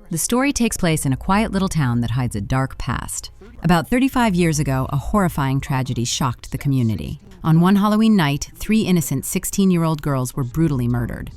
The story takes place in a quiet little town that hides a dark past. About 35 years ago, a horrifying tragedy shocked the community. On one Halloween night, 3 innocent 16-year-old girls were brutally murdered.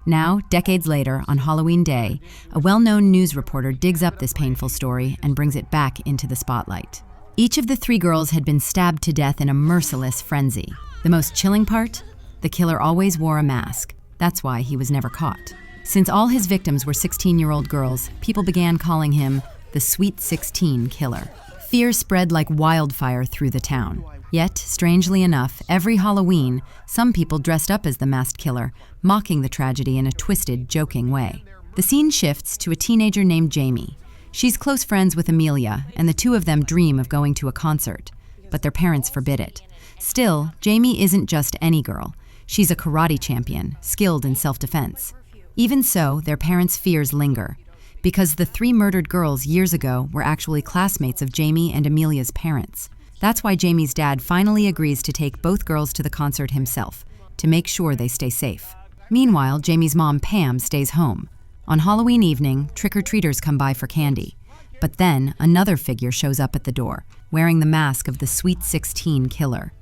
Now, decades later, on Halloween Day, a well-known news reporter digs up this painful story and brings it back into the spotlight. Each of the 3 girls had been stabbed to death in a merciless frenzy. The most chilling part? The killer always wore a mask. That's why he was never caught. Since all his victims were 16-year-old girls, people began calling him the Sweet 16 Killer. Fear spread like wildfire through the town. Yet, strangely enough, every Halloween, some people dressed up as the masked killer, mocking the tragedy in a twisted, joking way. The scene shifts to a teenager named Jamie. She's close friends with Amelia, and the two of them dream of going to a concert, but their parents forbid it. Still, Jamie isn't just any girl. She's a karate champion, skilled in self-defense. Even so, their parents' fears linger, because the 3 murdered girls years ago were actually classmates of Jamie and Amelia's parents. That's why Jamie's dad finally agrees to take both girls to the concert himself, to make sure they stay safe. Meanwhile, Jamie's mom, Pam, stays home. On Halloween evening, trick-or-treaters come by for candy. But then, another figure shows up at the door, wearing the mask of the Sweet 16 Killer.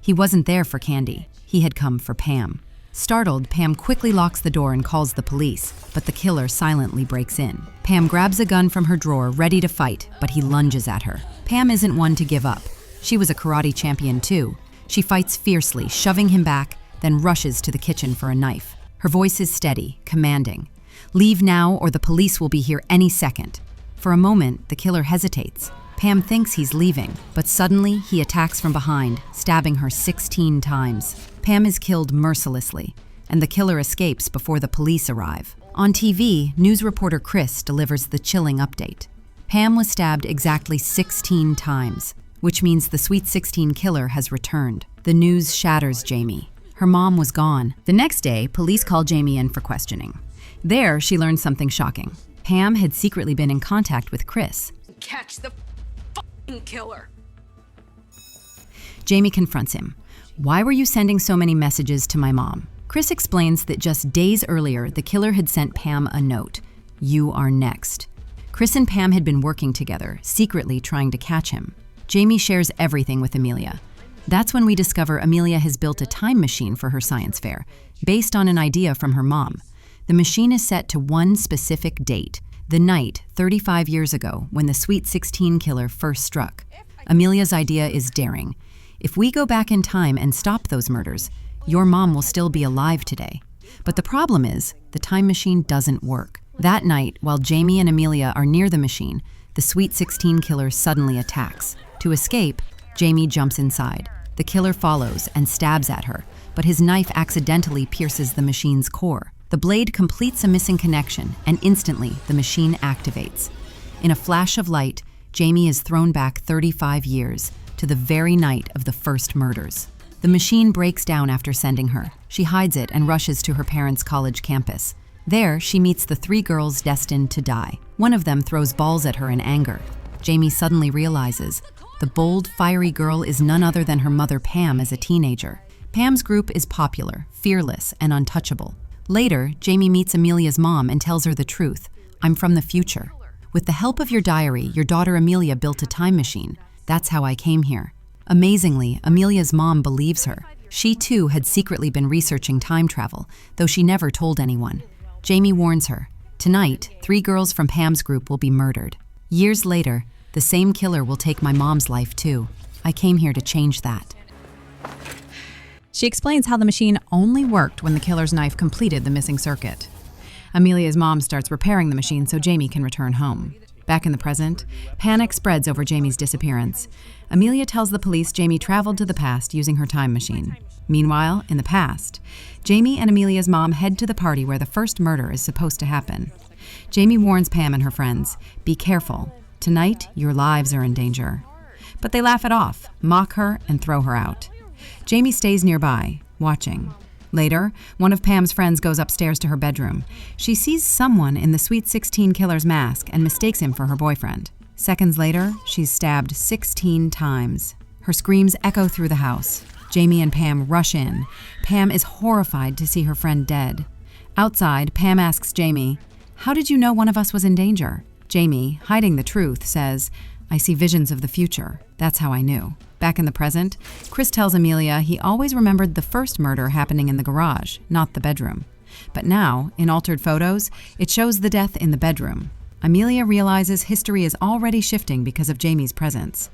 He wasn't there for candy. He had come for Pam. Startled, Pam quickly locks the door and calls the police, but the killer silently breaks in. Pam grabs a gun from her drawer, ready to fight, but he lunges at her. Pam isn't one to give up. She was a karate champion too. She fights fiercely, shoving him back, then rushes to the kitchen for a knife. Her voice is steady, commanding. "Leave now or the police will be here any second." For a moment, the killer hesitates. Pam thinks he's leaving, but suddenly he attacks from behind, stabbing her 16 times. Pam is killed mercilessly, and the killer escapes before the police arrive. On TV, news reporter Chris delivers the chilling update. Pam was stabbed exactly 16 times, which means the Sweet 16 Killer has returned. The news shatters Jamie. Her mom was gone. The next day, police call Jamie in for questioning. There, she learned something shocking. Pam had secretly been in contact with Chris. Catch the f***ing killer. Jamie confronts him. "Why were you sending so many messages to my mom?" Chris explains that just days earlier, the killer had sent Pam a note. "You are next." Chris and Pam had been working together, secretly trying to catch him. Jamie shares everything with Amelia. That's when we discover Amelia has built a time machine for her science fair, based on an idea from her mom. The machine is set to one specific date, the night 35 years ago when the Sweet 16 Killer first struck. Amelia's idea is daring. If we go back in time and stop those murders, your mom will still be alive today. But the problem is, the time machine doesn't work. That night, while Jamie and Amelia are near the machine, the Sweet 16 Killer suddenly attacks. To escape, Jamie jumps inside. The killer follows and stabs at her, but his knife accidentally pierces the machine's core. The blade completes a missing connection, and instantly, the machine activates. In a flash of light, Jamie is thrown back 35 years, to the very night of the first murders. The machine breaks down after sending her. She hides it and rushes to her parents' college campus. There, she meets the 3 girls destined to die. One of them throws balls at her in anger. Jamie suddenly realizes the bold, fiery girl is none other than her mother Pam as a teenager. Pam's group is popular, fearless, and untouchable. Later, Jamie meets Amelia's mom and tells her the truth. "I'm from the future. With the help of your diary, your daughter Amelia built a time machine. That's how I came here." Amazingly, Amelia's mom believes her. She too had secretly been researching time travel, though she never told anyone. Jamie warns her. Tonight, 3 girls from Pam's group will be murdered. Years later, the same killer will take my mom's life too. I came here to change that. She explains how the machine only worked when the killer's knife completed the missing circuit. Amelia's mom starts repairing the machine so Jamie can return home. Back in the present, panic spreads over Jamie's disappearance. Amelia tells the police Jamie traveled to the past using her time machine. Meanwhile, in the past, Jamie and Amelia's mom head to the party where the first murder is supposed to happen. Jamie warns Pam and her friends, "Be careful. Tonight, your lives are in danger." But they laugh it off, mock her, and throw her out. Jamie stays nearby, watching. Later, one of Pam's friends goes upstairs to her bedroom. She sees someone in the Sweet 16 Killer's mask and mistakes him for her boyfriend. Seconds later, she's stabbed 16 times. Her screams echo through the house. Jamie and Pam rush in. Pam is horrified to see her friend dead. Outside, Pam asks Jamie, "How did you know one of us was in danger?" Jamie, hiding the truth, says, "I see visions of the future. That's how I knew." Back in the present, Chris tells Amelia he always remembered the first murder happening in the garage, not the bedroom. But now, in altered photos, it shows the death in the bedroom. Amelia realizes history is already shifting because of Jamie's presence.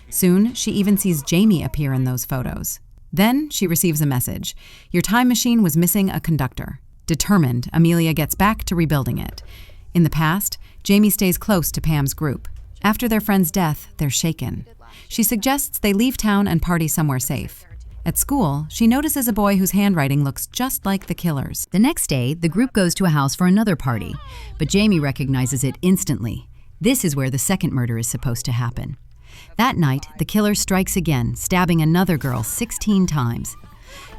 Soon, she even sees Jamie appear in those photos. Then, she receives a message. Your time machine was missing a conductor. Determined, Amelia gets back to rebuilding it. In the past, Jamie stays close to Pam's group. After their friend's death, they're shaken. She suggests they leave town and party somewhere safe. At school, she notices a boy whose handwriting looks just like the killer's. The next day, the group goes to a house for another party, but Jamie recognizes it instantly. This is where the second murder is supposed to happen. That night, the killer strikes again, stabbing another girl 16 times.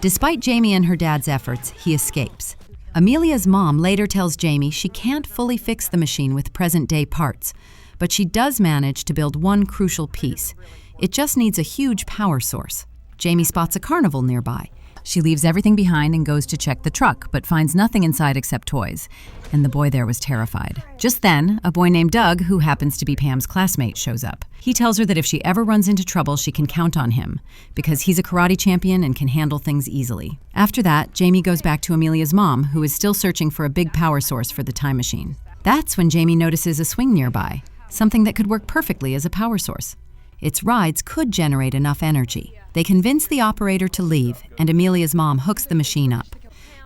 Despite Jamie and her dad's efforts, he escapes. Amelia's mom later tells Jamie she can't fully fix the machine with present-day parts, but she does manage to build one crucial piece. It just needs a huge power source. Jamie spots a carnival nearby. She leaves everything behind and goes to check the truck, but finds nothing inside except toys. And the boy there was terrified. Just then, a boy named Doug, who happens to be Pam's classmate, shows up. He tells her that if she ever runs into trouble, she can count on him, because he's a karate champion and can handle things easily. After that, Jamie goes back to Amelia's mom, who is still searching for a big power source for the time machine. That's when Jamie notices a swing nearby, something that could work perfectly as a power source. Its rides could generate enough energy. They convince the operator to leave, and Amelia's mom hooks the machine up.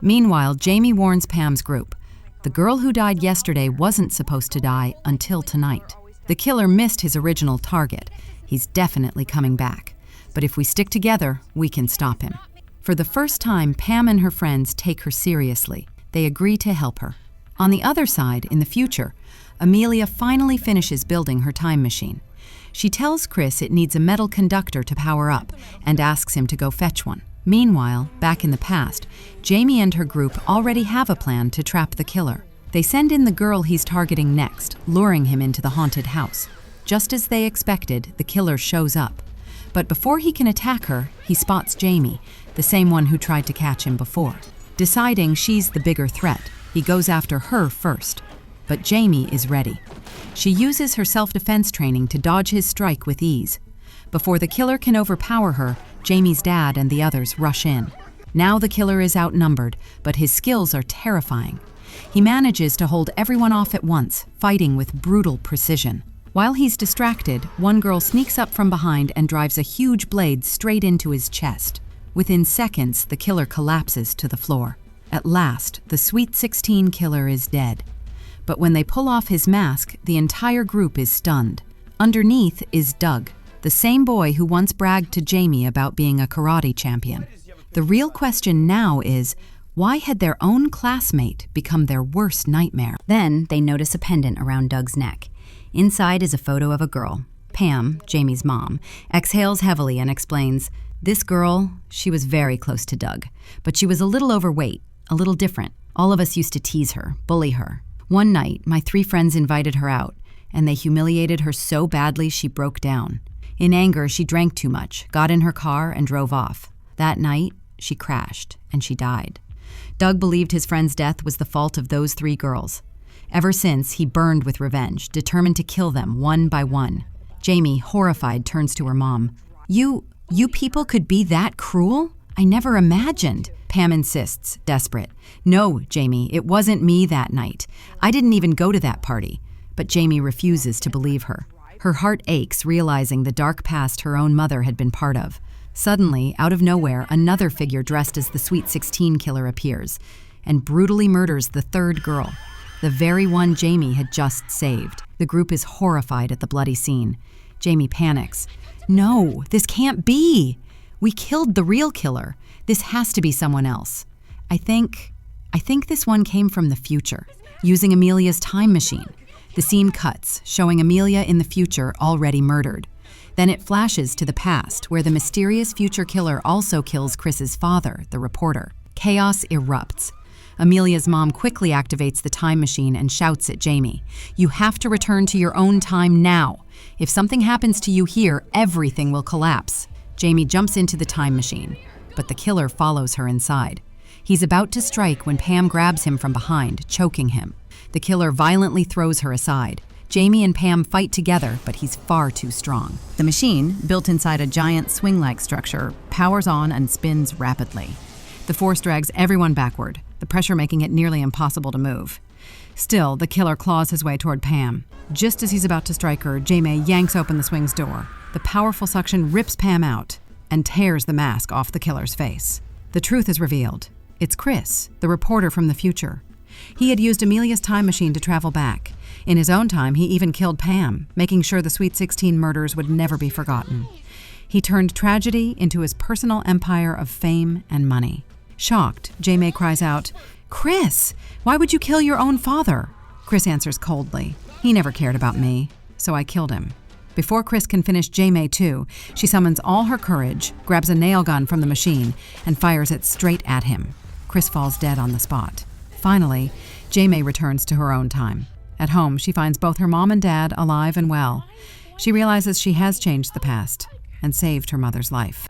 Meanwhile, Jamie warns Pam's group. The girl who died yesterday wasn't supposed to die until tonight. The killer missed his original target. He's definitely coming back. But if we stick together, we can stop him. For the first time, Pam and her friends take her seriously. They agree to help her. On the other side, in the future, Amelia finally finishes building her time machine. She tells Chris it needs a metal conductor to power up and asks him to go fetch one. Meanwhile, back in the past, Jamie and her group already have a plan to trap the killer. They send in the girl he's targeting next, luring him into the haunted house. Just as they expected, the killer shows up. But before he can attack her, he spots Jamie, the same one who tried to catch him before. Deciding she's the bigger threat, he goes after her first. But Jamie is ready. She uses her self-defense training to dodge his strike with ease. Before the killer can overpower her, Jamie's dad and the others rush in. Now the killer is outnumbered, but his skills are terrifying. He manages to hold everyone off at once, fighting with brutal precision. While he's distracted, one girl sneaks up from behind and drives a huge blade straight into his chest. Within seconds, the killer collapses to the floor. At last, the Sweet 16 killer is dead. But when they pull off his mask, the entire group is stunned. Underneath is Doug, the same boy who once bragged to Jamie about being a karate champion. The real question now is, why had their own classmate become their worst nightmare? Then they notice a pendant around Doug's neck. Inside is a photo of a girl. Pam, Jamie's mom, exhales heavily and explains, "This girl, she was very close to Doug, but she was a little overweight, a little different. All of us used to tease her, bully her. One night, my 3 friends invited her out, and they humiliated her so badly she broke down. In anger, she drank too much, got in her car, and drove off. That night, she crashed, and she died." Doug believed his friend's death was the fault of those 3 girls. Ever since, he burned with revenge, determined to kill them one by one. Jamie, horrified, turns to her mom. You people could be that cruel? I never imagined." Pam insists, desperate. "No, Jamie, it wasn't me that night. I didn't even go to that party." But Jamie refuses to believe her. Her heart aches, realizing the dark past her own mother had been part of. Suddenly, out of nowhere, another figure dressed as the Sweet 16 killer appears and brutally murders the 3rd girl, the very one Jamie had just saved. The group is horrified at the bloody scene. Jamie panics. "No, this can't be. We killed the real killer. This has to be someone else. I think this one came from the future, using Amelia's time machine." The scene cuts, showing Amelia in the future already murdered. Then it flashes to the past, where the mysterious future killer also kills Chris's father, the reporter. Chaos erupts. Amelia's mom quickly activates the time machine and shouts at Jamie, "You have to return to your own time now. If something happens to you here, everything will collapse." Jamie jumps into the time machine, but the killer follows her inside. He's about to strike when Pam grabs him from behind, choking him. The killer violently throws her aside. Jamie and Pam fight together, but he's far too strong. The machine, built inside a giant swing-like structure, powers on and spins rapidly. The force drags everyone backward, the pressure making it nearly impossible to move. Still, the killer claws his way toward Pam. Just as he's about to strike her, Jamie yanks open the swing's door. The powerful suction rips Pam out and tears the mask off the killer's face. The truth is revealed. It's Chris, the reporter from the future. He had used Amelia's time machine to travel back. In his own time, he even killed Pam, making sure the Sweet 16 murders would never be forgotten. He turned tragedy into his personal empire of fame and money. Shocked, Jamie cries out, "Chris, why would you kill your own father?" Chris answers coldly, "He never cared about me, so I killed him." Before Chris can finish Jamie too, she summons all her courage, grabs a nail gun from the machine, and fires it straight at him. Chris falls dead on the spot. Finally, Jamie returns to her own time. At home, she finds both her mom and dad alive and well. She realizes she has changed the past and saved her mother's life.